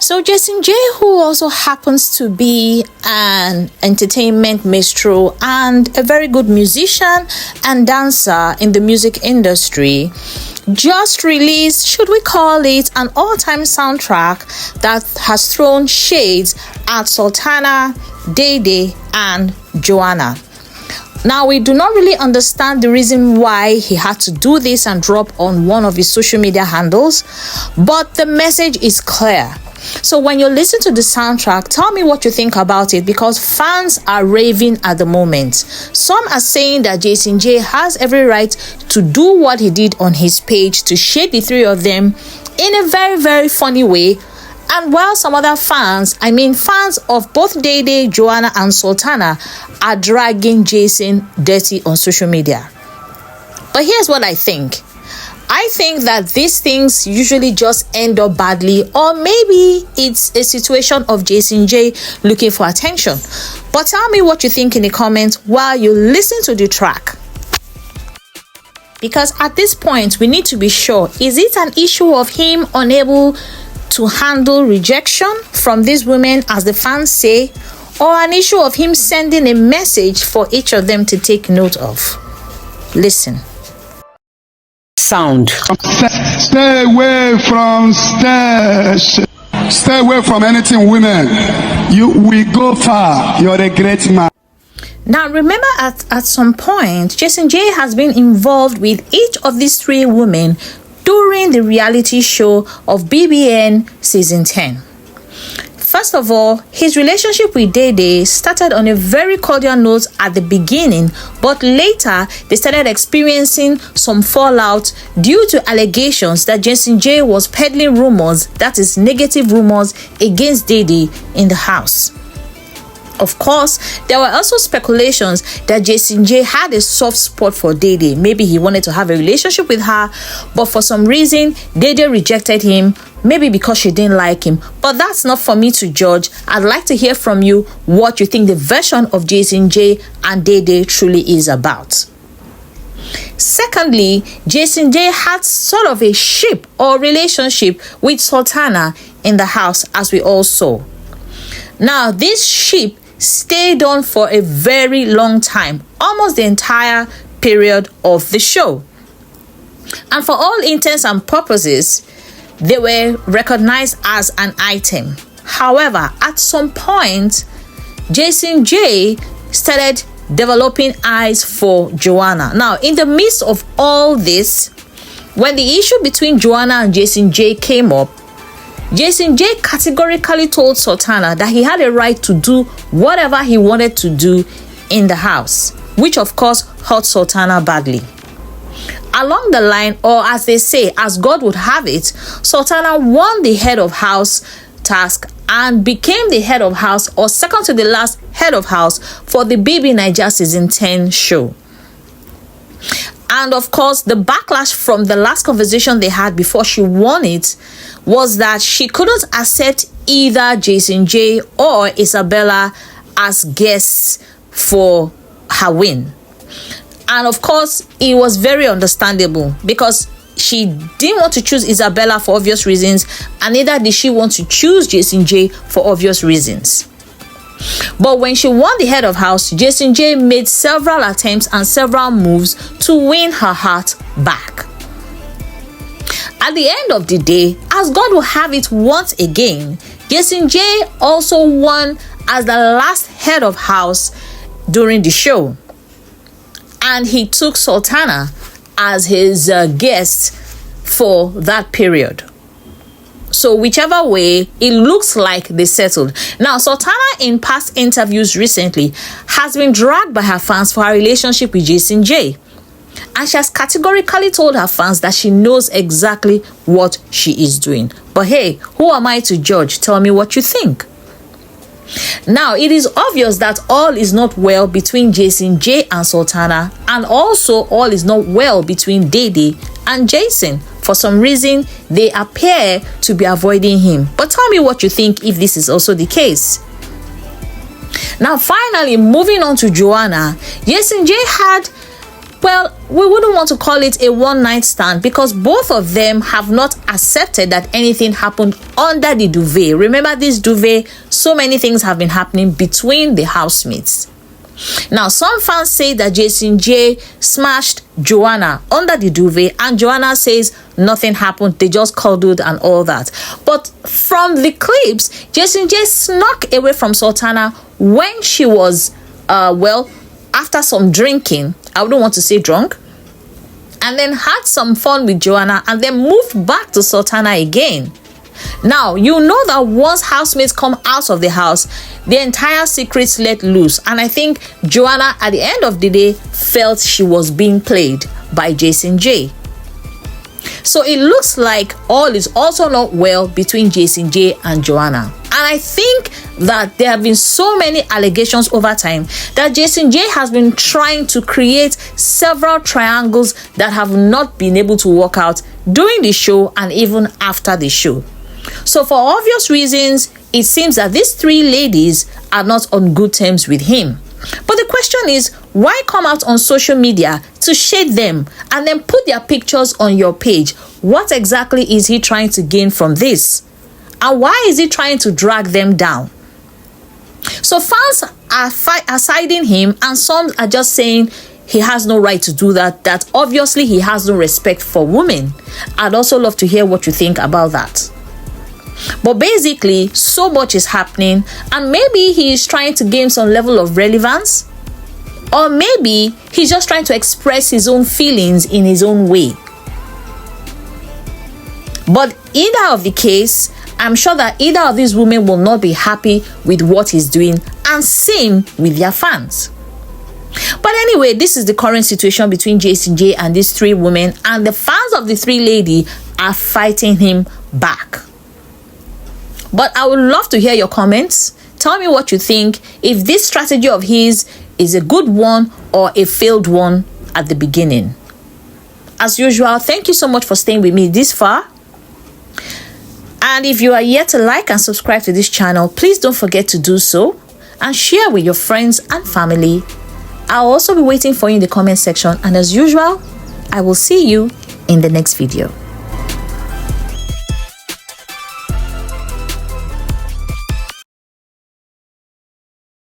So Jason Jae, who also happens to be an entertainment minstrel and a very good musician and dancer in the music industry, just released, should we call it, an all-time soundtrack that has thrown shades at Sultana, Dede, and Joanna. Now, we do not really understand the reason why he had to do this and drop on one of his social media handles, but the message is clear. So when you listen to the soundtrack, tell me what you think about it, because fans are raving at the moment. Some are saying that Jason Jae has every right to do what he did on his page to shade the three of them in a very, very funny way. And while some other fans of both Dede, Joanna, and Sultana are dragging Jason dirty on social media. But here's what I think. I think that these things usually just end up badly, or maybe it's a situation of Jason Jae looking for attention. But tell me what you think in the comments while you listen to the track. Because at this point, we need to be sure, is it an issue of him unable to handle rejection from these women, as the fans say, or an issue of him sending a message for each of them to take note of? Listen. Sound. Stay away from stairs. Stay away from anything, women. You will go far. You're a great man. Now, remember at some point, Jason Jae has been involved with each of these three women during the reality show of BBN Season 10. First of all, his relationship with Dede started on a very cordial note at the beginning, but later they started experiencing some fallout due to allegations that Jason Jae was peddling rumors, that is negative rumors, against Dede in the house. Of course, there were also speculations that Jason Jae had a soft spot for Dede. Maybe he wanted to have a relationship with her, but for some reason, Dede rejected him, maybe because she didn't like him. But that's not for me to judge. I'd like to hear from you what you think the version of Jason Jae and Dede truly is about. Secondly, Jason Jae had sort of a ship or relationship with Sultana in the house, as we all saw. Now, this ship stayed on for a very long time, almost the entire period of the show. And for all intents and purposes, they were recognized as an item. However, at some point, Jason Jae started developing eyes for Joanna. Now, in the midst of all this, when the issue between Joanna and Jason Jae came up, Jason Jae categorically told Sultana that he had a right to do whatever he wanted to do in the house, which of course hurt Sultana badly. Along the line, or as they say, as God would have it, Sultana won the head of house task and became the head of house, or second to the last head of house, for the BBNaija Season 10 show. And of course, the backlash from the last conversation they had before she won it was that she couldn't accept either Jason Jae or Isabella as guests for her win. And of course, it was very understandable, because she didn't want to choose Isabella for obvious reasons, and neither did she want to choose Jason Jae for obvious reasons. But when she won the head of house, Jason Jae made several attempts and several moves to win her heart back. At the end of the day, as God will have it once again, Jason Jae also won as the last head of house during the show. And he took Sultana as his guest for that period. So whichever way, it looks like they settled. Now, Sultana in past interviews recently has been dragged by her fans for her relationship with Jason Jae. And she has categorically told her fans that she knows exactly what she is doing. But hey, who am I to judge? Tell me what you think. Now, it is obvious that all is not well between Jason Jae and Sultana, and also all is not well between Dede and Jason. For some reason, they appear to be avoiding him. But tell me what you think if this is also the case. Now, finally, moving on to Joanna, Jason Jae had, well, we wouldn't want to call it a one-night stand, because both of them have not accepted that anything happened under the duvet. Remember this duvet, so many things have been happening between the housemates. Now, some fans say that Jason Jae smashed Joanna under the duvet, and Joanna says nothing happened, they just cuddled and all that. But from the clips, Jason Jae snuck away from Sultana when she was, after some drinking. I wouldn't want to say drunk. And then had some fun with Joanna and then moved back to Sultana again. Now, you know that once housemates come out of the house, the entire secret's let loose. And I think Joanna, at the end of the day, felt she was being played by Jason Jae. So it looks like all is also not well between Jason Jae and Joanna. And I think that there have been so many allegations over time that Jason Jae has been trying to create several triangles that have not been able to work out during the show and even after the show. So for obvious reasons, it seems that these three ladies are not on good terms with him. But the question is, why come out on social media to shade them and then put their pictures on your page? What exactly is he trying to gain from this? And why is he trying to drag them down? So fans are siding him, and some are just saying he has no right to do that, that obviously he has no respect for women. I'd also love to hear what you think about that. But basically, so much is happening, and maybe he is trying to gain some level of relevance, or maybe he's just trying to express his own feelings in his own way. But either of the case, I'm sure that either of these women will not be happy with what he's doing, and same with their fans. But anyway, this is the current situation between Jason Jae and these three women, and the fans of the three ladies are fighting him back. But I would love to hear your comments. Tell me what you think, if this strategy of his is a good one or a failed one at the beginning. As usual, thank you so much for staying with me this far. And if you are yet to like and subscribe to this channel, please don't forget to do so and share with your friends and family. I'll also be waiting for you in the comment section, and as usual, I will see you in the next video.